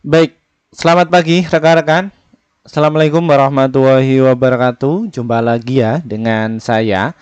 Baik, selamat pagi rekan-rekan. Assalamualaikum warahmatullahi wabarakatuh. Jumpa lagi ya dengan saya,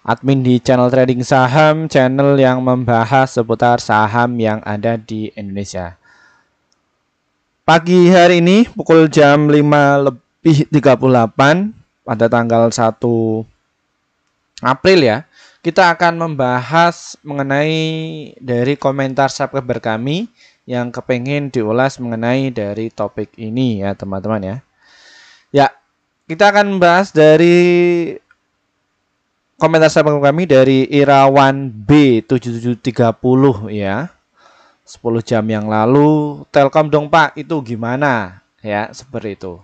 admin di channel trading saham, channel yang membahas seputar saham yang ada di Indonesia. Pagi hari ini pukul jam 5:38 pada tanggal 1 April ya. Kita akan membahas mengenai dari komentar subscriber kami yang kepengen diulas mengenai dari topik ini ya teman-teman ya. Ya, kita akan membahas dari komentar subscriber kami dari Irawan B7730 ya. 10 jam yang lalu, Telkom dong Pak, itu gimana? Ya, seperti itu.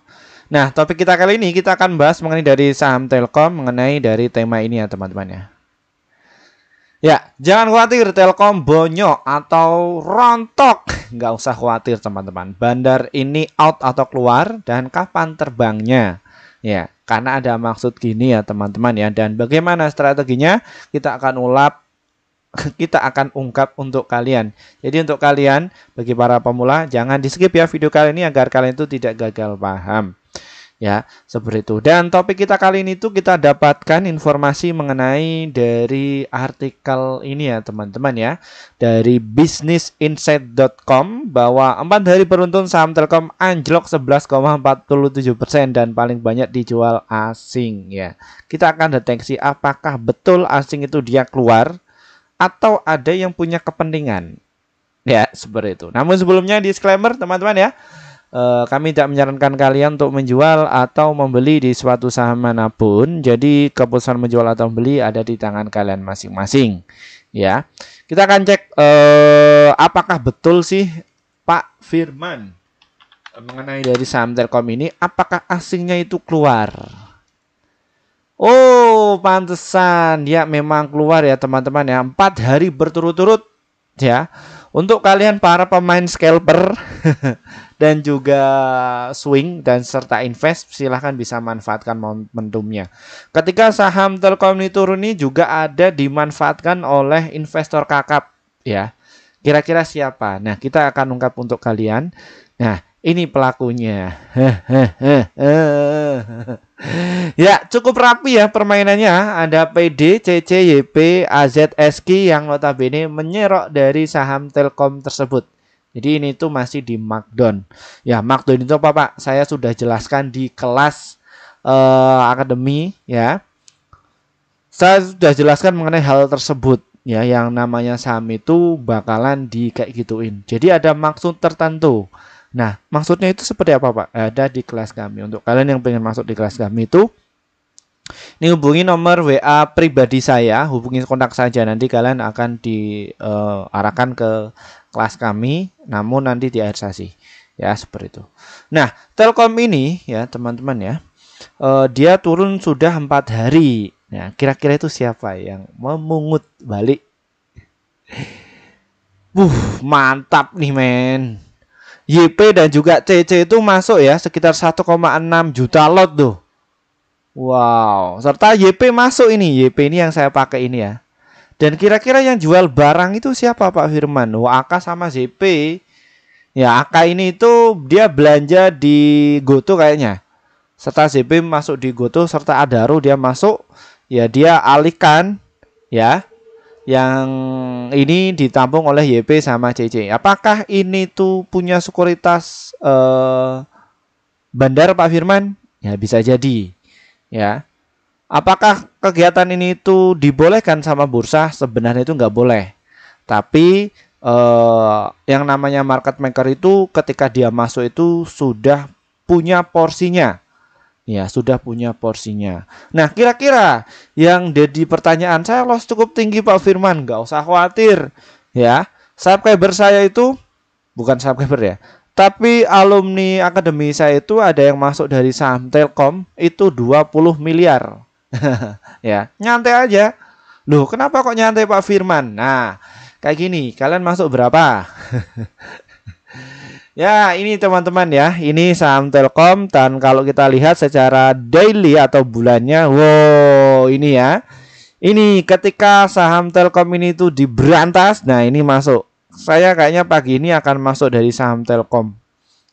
Nah, topik kita kali ini kita akan bahas mengenai dari saham Telkom mengenai dari tema ini ya teman-teman ya. Ya, jangan khawatir Telkom bonyok atau rontok. Nggak usah khawatir teman-teman. Bandar ini out atau keluar dan kapan terbangnya. Ya, karena ada maksud gini ya teman-teman ya. Dan bagaimana strateginya kita akan ungkap untuk kalian. Jadi untuk kalian, bagi para pemula, jangan di skip ya video kali ini agar kalian itu tidak gagal paham. Ya, seperti itu. Dan topik kita kali ini tuh kita dapatkan informasi mengenai dari artikel ini ya teman-teman ya. Dari businessinsight.com bahwa 4 hari beruntun saham Telkom anjlok 11,47% dan paling banyak dijual asing ya. Kita akan deteksi apakah betul asing itu dia keluar atau ada yang punya kepentingan. Ya, seperti itu. Namun sebelumnya disclaimer teman-teman ya. Kami tidak menyarankan kalian untuk menjual atau membeli di suatu saham manapun. Jadi keputusan menjual atau membeli ada di tangan kalian masing-masing. Ya, kita akan cek apakah betul sih Pak Firman mengenai dari saham Telkom ini, apakah asingnya itu keluar? Oh, pantesan ya memang keluar ya teman-teman ya. 4 hari berturut-turut ya. Untuk kalian para pemain scalper dan juga swing dan serta invest, silahkan bisa manfaatkan momentumnya. Ketika saham Telkom ini turun ini juga ada dimanfaatkan oleh investor kakap ya. Kira-kira siapa? Nah, kita akan ungkap untuk kalian. Nah, ini pelakunya. Ya, cukup rapi ya permainannya. Ada PD, CC, YP, AZ, SK yang notabene menyerok dari saham Telkom tersebut. Jadi ini tuh masih di markdown. Ya, markdown itu apa Pak? Saya sudah jelaskan di kelas akademi ya. Saya sudah jelaskan mengenai hal tersebut ya, yang namanya saham itu bakalan di kayak gituin. Jadi ada maksud tertentu. Nah, maksudnya itu seperti apa Pak? Ada di kelas kami. Untuk kalian yang pengen masuk di kelas kami itu, ini hubungi nomor WA pribadi saya, hubungi kontak saja. Nanti kalian akan diarahkan ke kelas kami, namun nanti di akhir sesi. Ya, seperti itu. Nah, Telkom ini ya teman-teman ya, dia turun sudah 4 hari. Nah, kira-kira itu siapa yang memungut balik? Mantap nih men. YP dan juga CC itu masuk ya sekitar 1,6 juta lot tuh. Wow, serta YP masuk ini. YP ini yang saya pakai ini ya. Dan kira-kira yang jual barang itu siapa Pak Firman? AK sama ZP. Ya, AK ini itu dia belanja di GoTo kayaknya. Serta ZP masuk di GoTo serta Adaro dia masuk. Ya, dia alihkan ya. Yang ini ditampung oleh YP sama CC. Apakah ini tuh punya sekuritas bandar Pak Firman? Ya bisa jadi. Ya. Apakah kegiatan ini tuh dibolehkan sama bursa? Sebenarnya itu nggak boleh. Tapi yang namanya market maker itu ketika dia masuk itu sudah punya porsinya. Ya, sudah punya porsinya. Nah, kira-kira yang jadi pertanyaan saya loss cukup tinggi Pak Firman, nggak usah khawatir. Ya, subscriber saya itu bukan subscriber ya, tapi alumni akademi saya itu ada yang masuk dari saham Telkom itu 20 miliar. Ya, nyantai aja. Loh, kenapa kok nyantai Pak Firman? Nah, kayak gini, kalian masuk berapa? Ya, ini teman-teman ya, ini saham Telkom dan kalau kita lihat secara daily atau bulannya, wow, ini ya. Ini ketika saham Telkom ini tuh diberantas, nah ini masuk. Saya kayaknya pagi ini akan masuk dari saham Telkom.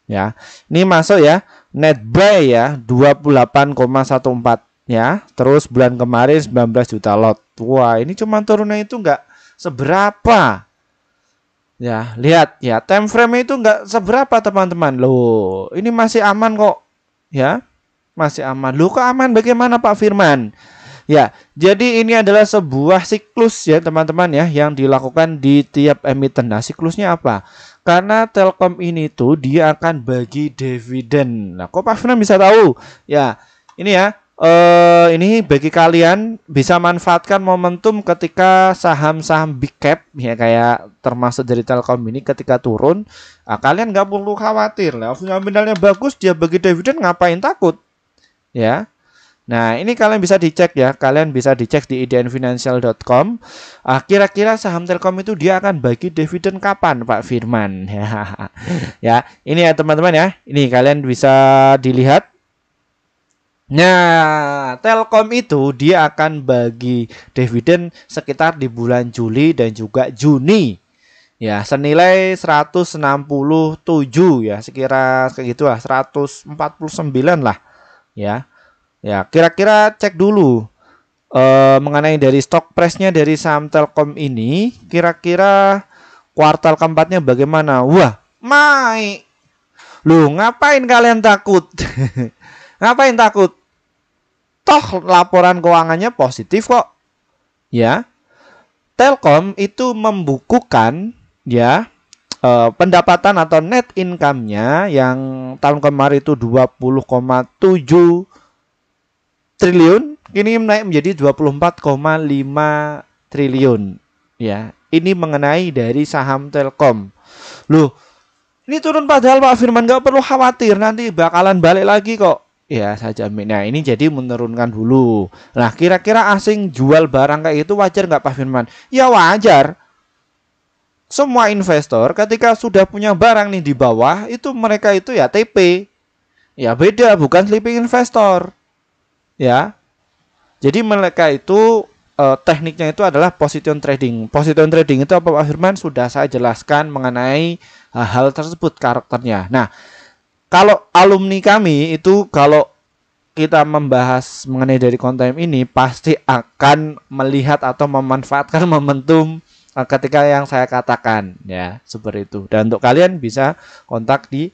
ya. Ini masuk ya, net buy ya 28,14 ya. Terus bulan kemarin 19 juta lot. Wah, ini cuma turunnya itu enggak seberapa. Ya, lihat ya, time frame itu enggak seberapa teman-teman. Loh, ini masih aman kok. Ya. Masih aman. Loh, kok aman bagaimana Pak Firman? Ya, jadi ini adalah sebuah siklus ya teman-teman ya yang dilakukan di tiap emiten. Nah, siklusnya apa? Karena Telkom ini tuh dia akan bagi dividen. Nah, kok Pak Firman bisa tahu? Ya, ini ya. Ini bagi kalian bisa manfaatkan momentum ketika saham-saham big cap ya kayak termasuk dari Telkom ini ketika turun. Nah, kalian nggak perlu khawatir lah. Fundamentalnya bagus dia bagi dividen ngapain takut? Ya. Nah, ini kalian bisa dicek ya. Kalian bisa dicek di idnfinancial.com. Kira-kira saham Telkom itu dia akan bagi dividen kapan, Pak Firman? Ya, ini ya teman-teman ya. Ini kalian bisa dilihat. Nah, Telkom itu dia akan bagi dividen sekitar di bulan Juli dan juga Juni. Ya, senilai 167 ya, sekira kayak gitulah, 149 lah. Ya. Ya, kira-kira cek dulu mengenai dari stock price-nya dari saham Telkom ini, kira-kira kuartal keempatnya bagaimana? Wah, naik. Loh, ngapain kalian takut? Ngapain takut? Toh laporan keuangannya positif kok. Ya. Telkom itu membukukan ya pendapatan atau net income-nya yang tahun kemarin itu 20,7 triliun, kini naik menjadi 24,5 triliun. Ya, ini mengenai dari saham Telkom. Loh, ini turun padahal Pak Firman, nggak perlu khawatir, nanti bakalan balik lagi kok. Ya, saya jamin. Nah, ini jadi menurunkan dulu. Nah, kira-kira asing jual barang kayak itu wajar nggak Pak Firman? Ya wajar. Semua investor ketika sudah punya barang nih di bawah, itu mereka itu ya TP. Ya beda, bukan sleeping investor. Ya, jadi mereka itu tekniknya itu adalah position trading. Position trading itu apa Pak Firman? Sudah saya jelaskan mengenai hal tersebut karakternya. Nah, kalau alumni kami itu kalau kita membahas mengenai dari konten ini pasti akan melihat atau memanfaatkan momentum ketika yang saya katakan ya seperti itu. Dan untuk kalian bisa kontak di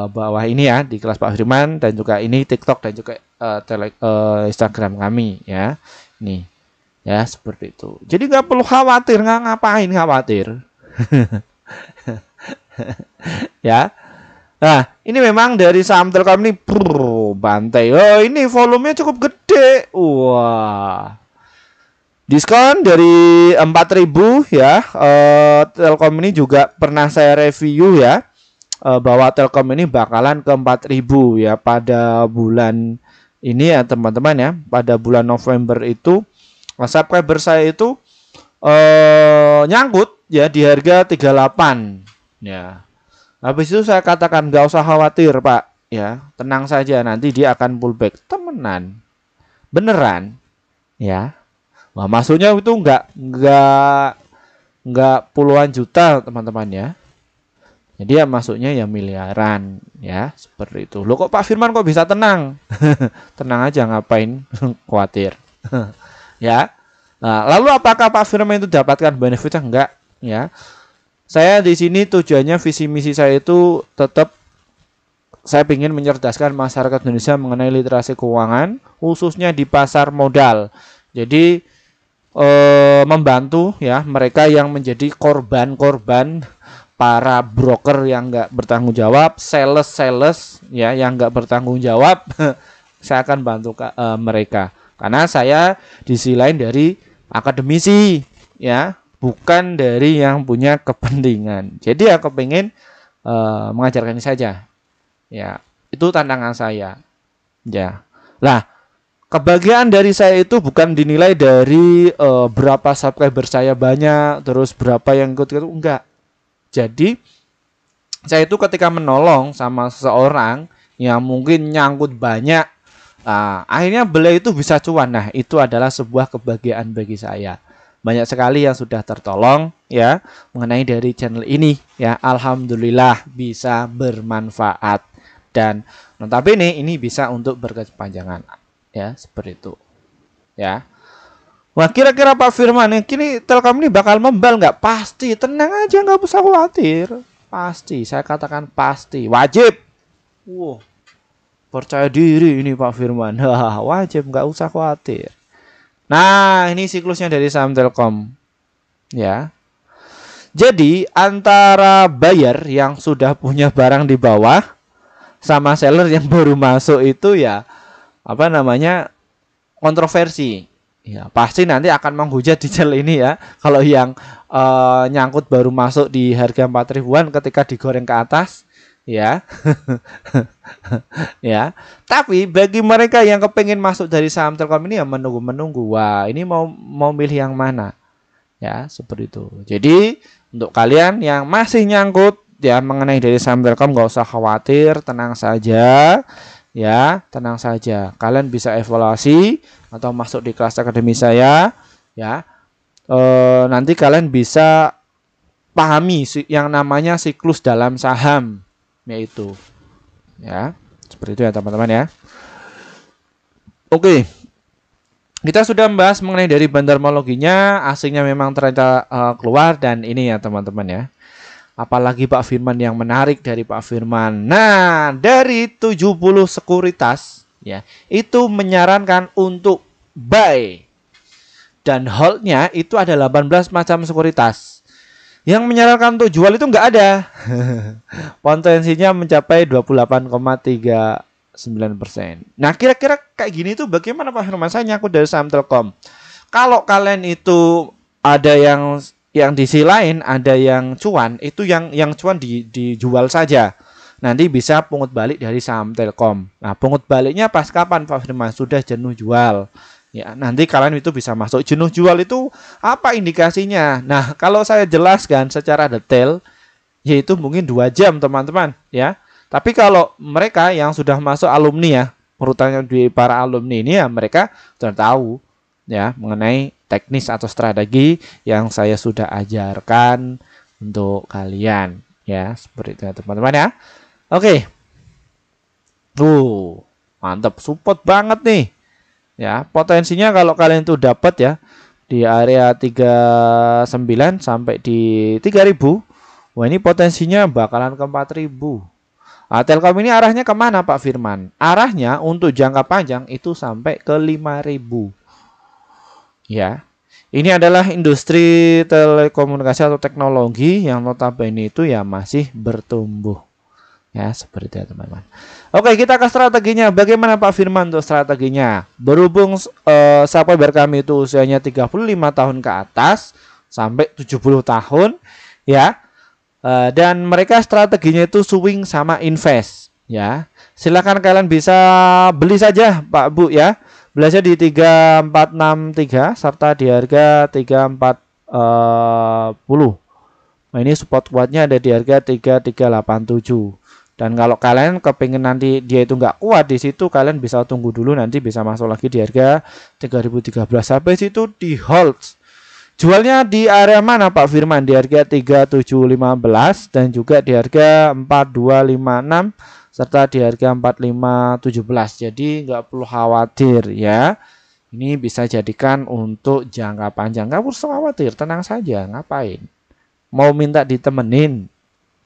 bawah ini ya di kelas Pak Firman dan juga ini TikTok dan juga Instagram kami ya. Nih ya seperti itu. Jadi nggak perlu khawatir, nggak ngapain khawatir. Ya. Nah, ini memang dari saham Telkom ini bantai. Oh, ini volumenya cukup gede. Wah. Diskon dari 4.000 ya. Telkom ini juga pernah saya review ya. Bahwa Telkom ini bakalan ke 4.000 ya pada bulan ini ya teman-teman ya. Pada bulan November itu subscriber saya itu nyangkut ya di harga 38 ya. Habis itu saya katakan nggak usah khawatir Pak ya, tenang saja nanti dia akan pullback. Temenan beneran ya. Wah, maksudnya itu nggak puluhan juta teman-teman ya. Jadi ya masuknya ya miliaran ya seperti itu. Loh kok Pak Firman kok bisa tenang? Tenang aja ngapain khawatir. Ya. Nah, lalu apakah Pak Firman itu dapatkan benefitnya? Enggak ya. Saya di sini tujuannya visi misi saya itu tetap saya ingin mencerdaskan masyarakat Indonesia mengenai literasi keuangan khususnya di pasar modal. Jadi membantu ya mereka yang menjadi korban-korban para broker yang nggak bertanggung jawab, sales ya yang nggak bertanggung jawab. Saya akan bantu mereka karena saya di sisi lain dari akademisi ya, bukan dari yang punya kepentingan. Jadi aku pengen mengajarkan ini saja ya, itu tantangan saya ya. Lah, kebahagiaan dari saya itu bukan dinilai dari berapa subscriber saya banyak, terus berapa yang ikut itu, enggak. Jadi saya itu ketika menolong sama seseorang yang mungkin nyangkut banyak, akhirnya beliau itu bisa cuan. Nah, itu adalah sebuah kebahagiaan bagi saya. banyak sekali yang sudah tertolong ya mengenai dari channel ini ya. Alhamdulillah bisa bermanfaat dan notabene ini bisa untuk berkepanjangan ya, seperti itu ya. Wah, kira-kira Pak Firman, kini Telkom ini bakal membal nggak? Pasti, tenang aja, nggak usah khawatir. Pasti, saya katakan pasti, wajib. Wow, percaya diri ini Pak Firman. Wajib, nggak usah khawatir. Nah, ini siklusnya dari saham Telkom. Ya. Jadi, antara buyer yang sudah punya barang di bawah sama seller yang baru masuk itu ya, apa namanya, kontroversi. Ya, pasti nanti akan menghujat di channel ini ya. Kalau yang nyangkut baru masuk di harga 4 ribuan ketika digoreng ke atas ya. Ya. Tapi bagi mereka yang kepengen masuk dari saham Telkom ini ya menunggu-menunggu. Wah, ini mau milih yang mana? Ya, seperti itu. Jadi, untuk kalian yang masih nyangkut ya mengenai dari saham Telkom, nggak usah khawatir, tenang saja. Ya, tenang saja. Kalian bisa evaluasi atau masuk di kelas akademi saya ya. Nanti kalian bisa pahami yang namanya siklus dalam saham, yaitu ya, seperti itu ya teman-teman ya. Oke, kita sudah membahas mengenai dari bandarmologinya, asingnya memang ternyata keluar dan ini ya teman-teman ya. Apalagi Pak Firman yang menarik dari Pak Firman. Nah, dari 70 sekuritas ya, itu menyarankan untuk buy dan holdnya itu ada 18 macam sekuritas. Yang menyarankan untuk jual itu nggak ada. Potensinya mencapai 28,39%. Nah, kira-kira kayak gini tuh bagaimana Pak Firman? Saya nyangkut dari saham Telkom. Kalau kalian itu ada yang di sisi lain ada yang cuan, itu yang cuan dijual saja. Nanti bisa pungut balik dari saham Telkom. Nah, pungut baliknya pas kapan Pak Firman? Sudah jenuh jual. Ya, nanti kalian itu bisa masuk. Jenuh jual itu apa indikasinya? Nah, kalau saya jelaskan secara detail, yaitu mungkin 2 jam teman-teman ya. Tapi kalau mereka yang sudah masuk alumni ya, urutannya di para alumni ini ya, mereka sudah tahu ya mengenai teknis atau strategi yang saya sudah ajarkan untuk kalian ya, seperti itu teman-teman ya. Oke. Mantap, support banget nih. Ya, potensinya kalau kalian itu dapat ya di area 39 sampai di 3000. Wah, ini potensinya bakalan ke 4000. Telkom ini arahnya kemana Pak Firman? Arahnya untuk jangka panjang itu sampai ke 5000. Ya, ini adalah industri telekomunikasi atau teknologi yang notabene itu ya masih bertumbuh. Ya, seperti itu teman-teman. Oke, kita ke strateginya. Bagaimana Pak Firman untuk strateginya? Berhubung subscriber kami itu usianya 35 tahun ke atas sampai 70 tahun ya. Dan mereka strateginya itu swing sama invest ya. Silakan kalian bisa beli saja Pak Bu ya. Belajar di 3463 serta di harga 3410. Nah, ini support kuatnya ada di harga 3387. Dan kalau kalian kepingin nanti dia itu nggak kuat di situ, kalian bisa tunggu dulu, nanti bisa masuk lagi di harga 3013. Sampai situ di hold. Jualnya di area mana Pak Firman? Di harga 3715 dan juga di harga 4256 serta di harga 4517. Jadi nggak perlu khawatir ya. Ini bisa jadikan untuk jangka panjang. Nggak perlu khawatir, tenang saja. Ngapain? Mau minta ditemenin?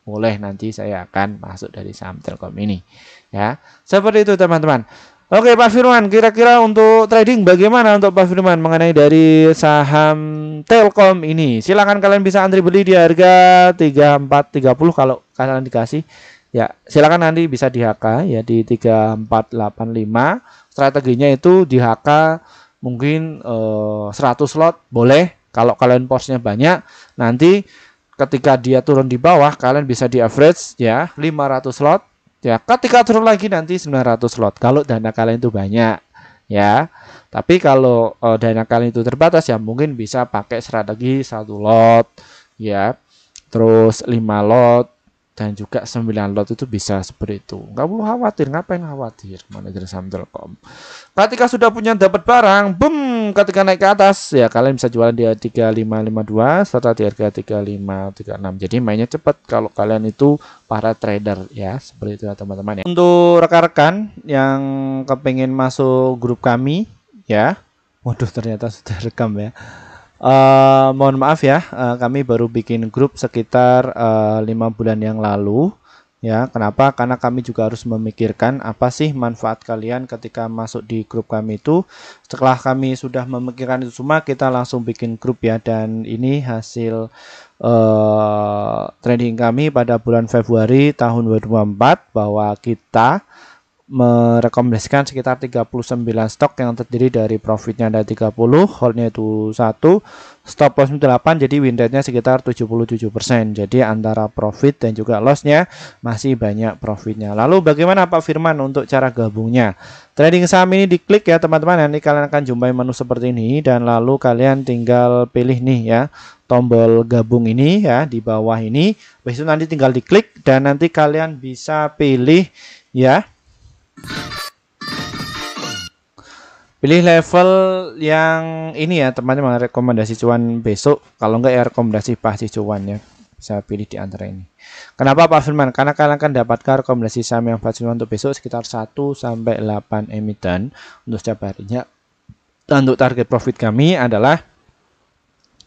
Boleh, nanti saya akan masuk dari saham Telkom ini ya. Seperti itu teman-teman. Oke Pak Firman, kira-kira untuk trading bagaimana untuk Pak Firman mengenai dari saham Telkom ini? Silakan kalian bisa antri beli di harga 3430 kalau kalian dikasih. Ya, silakan nanti bisa di HK ya di 3485. Strateginya itu di HK mungkin 100 lot boleh. Kalau kalian porsinya banyak, nanti ketika dia turun di bawah, kalian bisa di average ya 500 lot. Ya, ketika turun lagi nanti 900 lot. Kalau dana kalian itu banyak ya. Tapi kalau dana kalian itu terbatas ya mungkin bisa pakai strategi 1 lot ya. Terus 5 lot, dan juga 9 lot itu bisa seperti itu. Nggak perlu khawatir, ngapain khawatir manajer saham Telkom. Ketika sudah punya dapat barang, boom, ketika naik ke atas ya kalian bisa jualan di 3552 serta di harga 3536. Jadi mainnya cepat kalau kalian itu para trader ya, seperti itu ya teman-teman ya. Untuk rekan-rekan yang kepengen masuk grup kami ya. Waduh, ternyata sudah rekam ya. Mohon maaf ya, kami baru bikin grup sekitar 5 bulan yang lalu ya. Kenapa? Karena kami juga harus memikirkan apa sih manfaat kalian ketika masuk di grup kami itu. Setelah kami sudah memikirkan itu semua, kita langsung bikin grup ya. Dan ini hasil trading kami pada bulan Februari tahun 2024 bahwa kita merekomendasikan sekitar 39 stok yang terdiri dari profitnya ada 30, holdnya itu 1, stop loss 8, jadi win rate-nya sekitar 77%. Jadi antara profit dan juga loss-nya masih banyak profitnya. Lalu bagaimana Pak Firman untuk cara gabungnya? Trading saham ini diklik ya teman-teman, nanti kalian akan jumpai menu seperti ini dan lalu kalian tinggal pilih nih ya tombol gabung ini ya di bawah ini. Habis itu nanti tinggal diklik dan nanti kalian bisa pilih ya, pilih level yang ini ya teman-teman, rekomendasi cuan besok. Kalau enggak ya rekomendasi pasti cuan ya, bisa pilih di antara ini. Kenapa Pak Firman? Karena kalian akan dapatkan rekomendasi saham yang pasti cuan untuk besok sekitar 1-8 emiten untuk setiap harinya. Dan untuk target profit kami adalah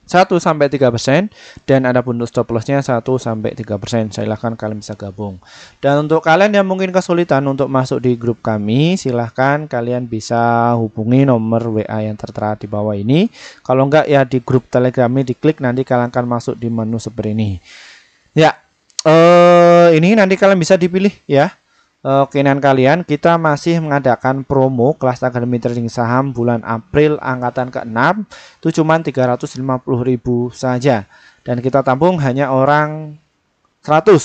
1-3% dan ada bonus stop lossnya 1-3%. Silahkan kalian bisa gabung. Dan untuk kalian yang mungkin kesulitan untuk masuk di grup kami, silahkan kalian bisa hubungi nomor WA yang tertera di bawah ini. Kalau enggak ya di grup Telegram ini diklik, nanti kalian akan masuk di menu seperti ini. Ya, ini nanti kalian bisa dipilih ya. Keinginan kalian. Kita masih mengadakan promo kelas Akademi Trading Saham bulan April angkatan ke-6 itu cuma 350.000 saja dan kita tampung hanya orang 100.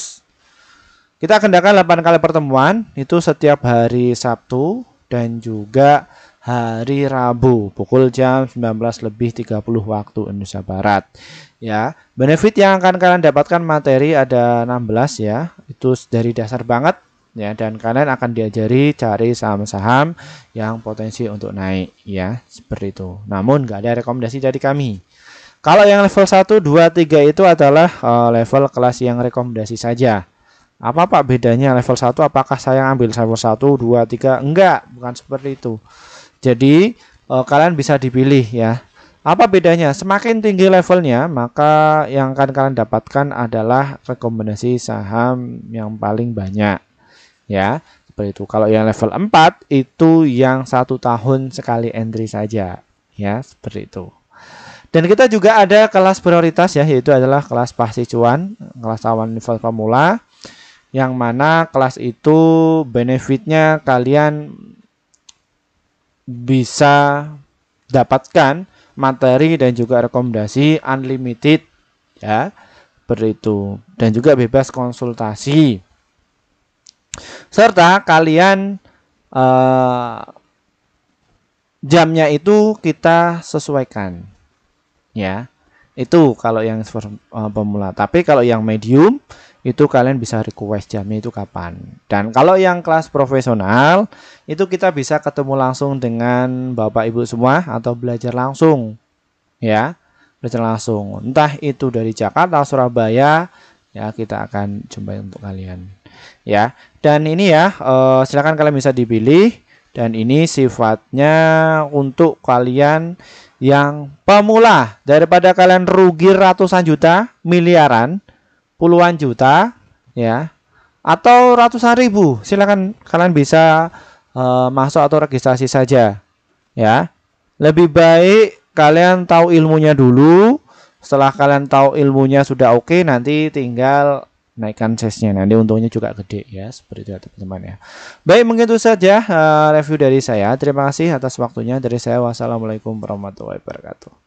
Kita akan adakan 8 kali pertemuan itu setiap hari Sabtu dan juga hari Rabu pukul jam 19.30 waktu Indonesia Barat ya. Benefit yang akan kalian dapatkan materi ada 16 ya, itu dari dasar banget ya, dan kalian akan diajari cari saham-saham yang potensi untuk naik ya, seperti itu. Namun nggak ada rekomendasi dari kami. Kalau yang level 1, 2, 3 itu adalah level kelas yang rekomendasi saja. Apa Pak bedanya level 1? Apakah saya ambil level 1, 2, 3? Enggak, bukan seperti itu. Jadi kalian bisa dipilih ya. Apa bedanya? Semakin tinggi levelnya, maka yang akan kalian dapatkan adalah rekomendasi saham yang paling banyak. Ya, seperti itu. Kalau yang level 4 itu yang 1 tahun sekali entry saja. Ya, seperti itu. Dan kita juga ada kelas prioritas ya, yaitu adalah kelas pasti cuan, kelas awan level pemula. Yang mana kelas itu benefitnya kalian bisa dapatkan materi dan juga rekomendasi unlimited ya, seperti itu. Dan juga bebas konsultasi. Serta kalian jamnya itu kita sesuaikan ya. Itu kalau yang pemula. Tapi kalau yang medium itu kalian bisa request jamnya itu kapan. Dan kalau yang kelas profesional itu kita bisa ketemu langsung dengan Bapak Ibu semua atau belajar langsung ya. Belajar langsung. Entah itu dari Jakarta, Surabaya ya, kita akan jumpai untuk kalian ya. Dan ini ya silakan kalian bisa dipilih, dan ini sifatnya untuk kalian yang pemula. Daripada kalian rugi ratusan juta, miliaran, puluhan juta ya, atau ratusan ribu, silakan kalian bisa masuk atau registrasi saja ya. Lebih baik kalian tahu ilmunya dulu. Setelah kalian tahu ilmunya sudah oke, nanti tinggal naikkan size-nya, nanti untungnya juga gede ya, seperti itu ya teman-teman ya. Baik, mungkin itu saja review dari saya. Terima kasih atas waktunya. Dari saya, wassalamualaikum warahmatullahi wabarakatuh.